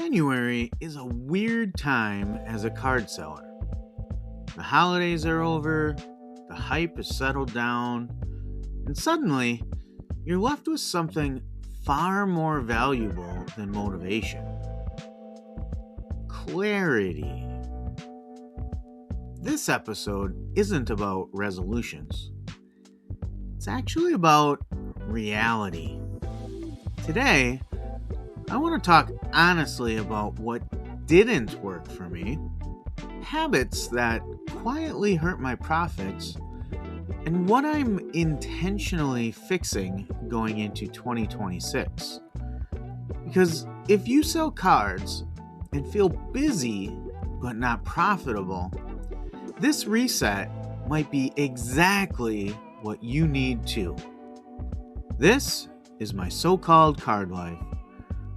January is a weird time as a card seller. The holidays are over, the hype has settled down, and suddenly you're left with something far more valuable than motivation: clarity. This episode isn't about resolutions. It's actually about reality. Today, I want to talk honestly about what didn't work for me, habits that quietly hurt my profits, and what I'm intentionally fixing going into 2026. Because if you sell cards and feel busy but not profitable, this reset might be exactly what you need too. This is my so-called card life,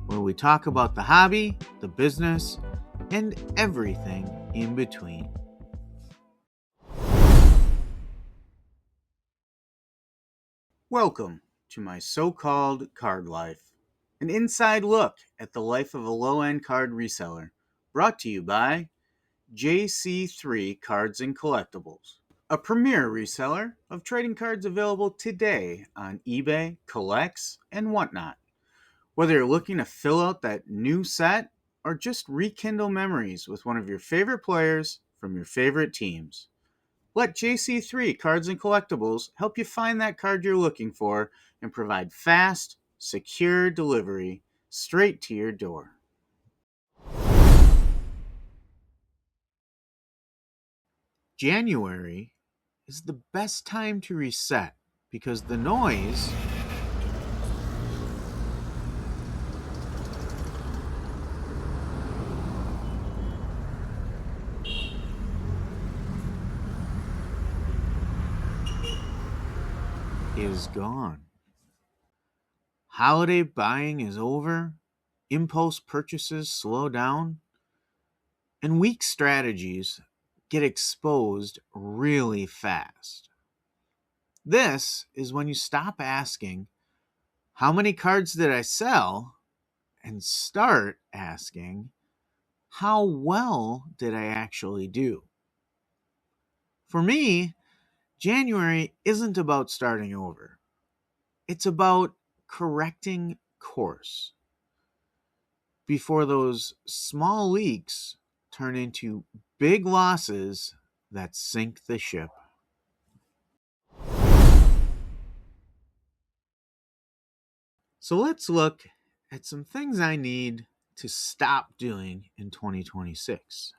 where we talk about the hobby, the business, and everything in between. Welcome to my so-called card life, an inside look at the life of a low-end card reseller, brought to you by JC3 Cards and Collectibles, a premier reseller of trading cards available today on eBay, Collects, and whatnot. Whether you're looking to fill out that new set or just rekindle memories with one of your favorite players from your favorite teams, let JC3 Cards and Collectibles help you find that card you're looking for and provide fast, secure delivery straight to your door. January is the best time to reset because the noise is gone. Holiday buying is over, impulse purchases slow down, and weak strategies get exposed really fast. This is when you stop asking, how many cards did I sell? And start asking, how well did I actually do? For me, January isn't about starting over. It's about correcting course before those small leaks turn into big losses that sink the ship. So let's look at some things I need to stop doing in 2026.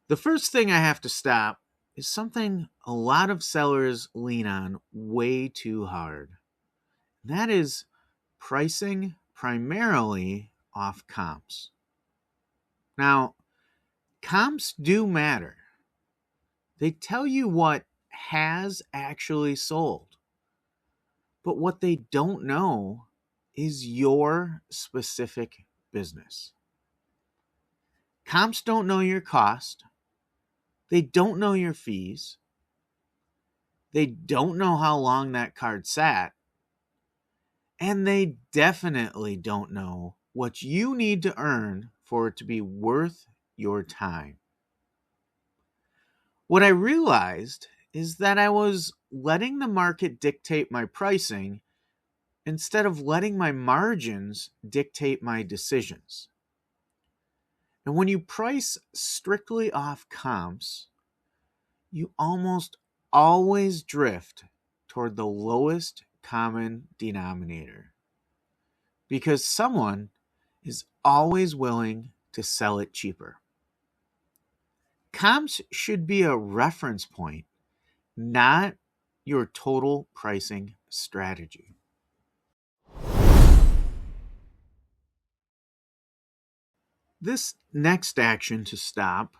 The first thing I have to stop is something a lot of sellers lean on way too hard. That is pricing primarily off comps. Now, comps do matter. They tell you what has actually sold. But what they don't know is your specific business. Comps don't know your cost. They don't know your fees. They don't know how long that card sat. And they definitely don't know what you need to earn for it to be worth your time. What I realized is that I was letting the market dictate my pricing instead of letting my margins dictate my decisions. And when you price strictly off comps, you almost always drift toward the lowest common denominator, because someone is always willing to sell it cheaper. Comps should be a reference point, not your total pricing strategy. This next action to stop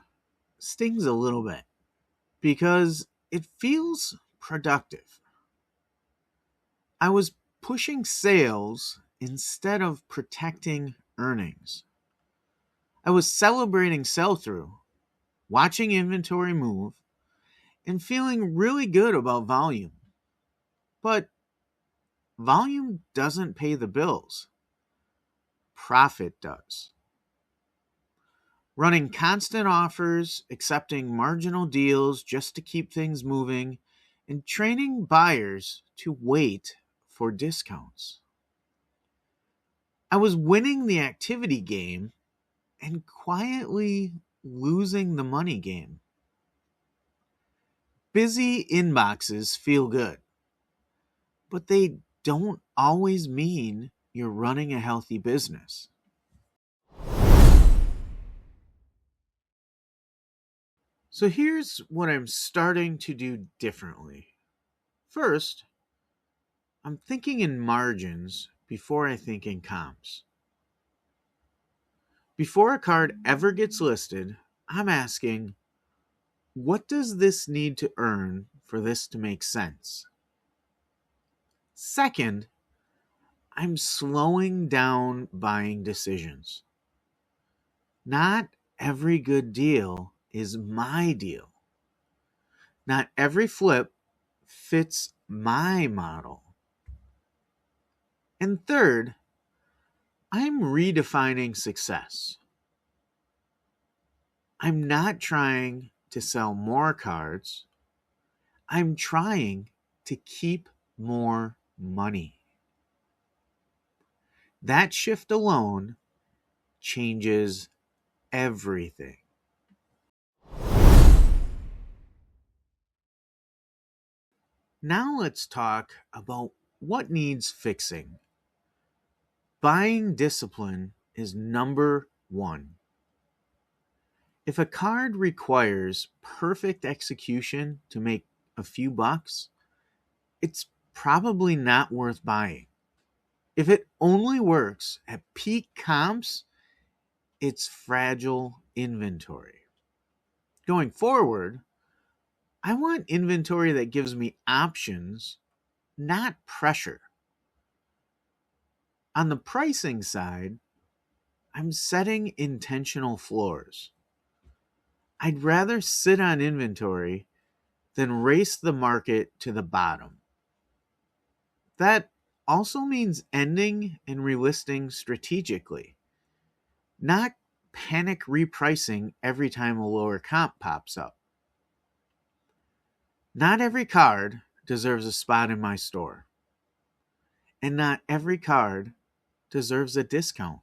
stings a little bit because it feels productive. I was pushing sales instead of protecting earnings. I was celebrating sell-through, watching inventory move, and feeling really good about volume. But volume doesn't pay the bills. profit does. Running constant offers, accepting marginal deals just to keep things moving, and training buyers to wait for discounts. I was winning the activity game and quietly losing the money game. Busy inboxes feel good, but they don't always mean you're running a healthy business. So here's what I'm starting to do differently. First, I'm thinking in margins before I think in comps. Before a card ever gets listed, I'm asking, what does this need to earn for this to make sense? Second, I'm slowing down buying decisions. Not every good deal is my deal. Not every flip fits my model. And third, I'm redefining success. I'm not trying to sell more cards. I'm trying to keep more money. That shift alone changes everything. Now let's talk about what needs fixing. Buying discipline is number one. If a card requires perfect execution to make a few bucks, it's probably not worth buying. If it only works at peak comps, it's fragile inventory. Going forward, I want inventory that gives me options, not pressure. On the pricing side, I'm setting intentional floors. I'd rather sit on inventory than race the market to the bottom. That also means ending and relisting strategically, not panic repricing every time a lower comp pops up. Not every card deserves a spot in my store, and not every card deserves a discount.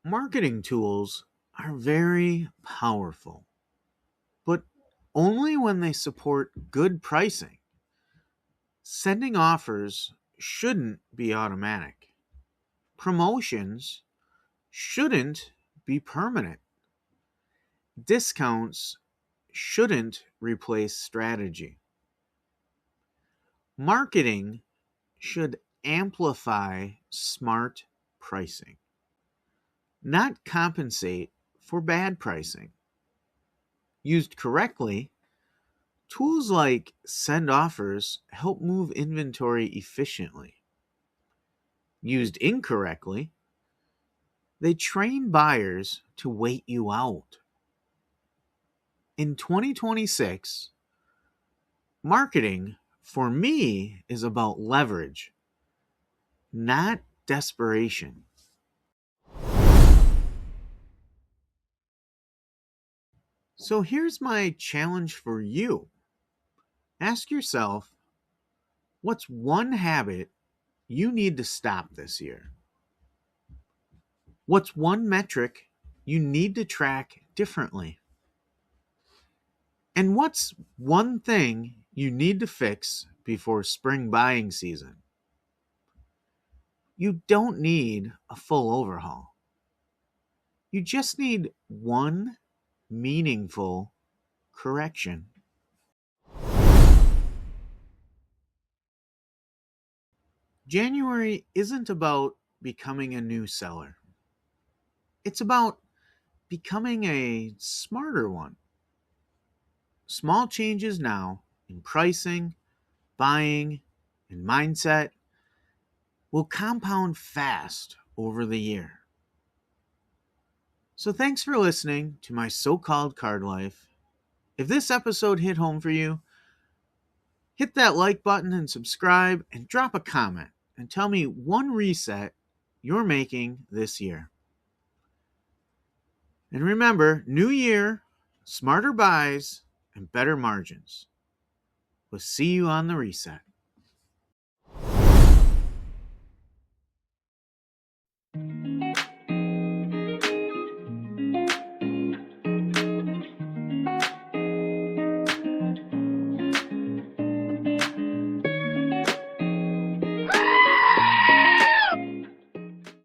Marketing tools are very powerful, but only when they support good pricing. Sending offers shouldn't be automatic. Promotions shouldn't be permanent. Discounts shouldn't replace strategy. Marketing should amplify smart pricing, not compensate for bad pricing. Used correctly, tools like send offers help move inventory efficiently. Used incorrectly, they train buyers to wait you out. In 2026, marketing for me is about leverage, not desperation. So here's my challenge for you. Ask yourself, what's one habit you need to stop this year? What's one metric you need to track differently? And what's one thing you need to fix before spring buying season? You don't need a full overhaul. You just need one meaningful correction. January isn't about becoming a new seller. It's about becoming a smarter one. Small changes now in pricing, buying, and mindset will compound fast over the year. So thanks for listening to my so-called card life. If this episode hit home for you, Hit that like button and subscribe, and drop a comment and tell me one reset you're making this year. And remember, new year, smarter buys, and better margins. We'll see you on the reset.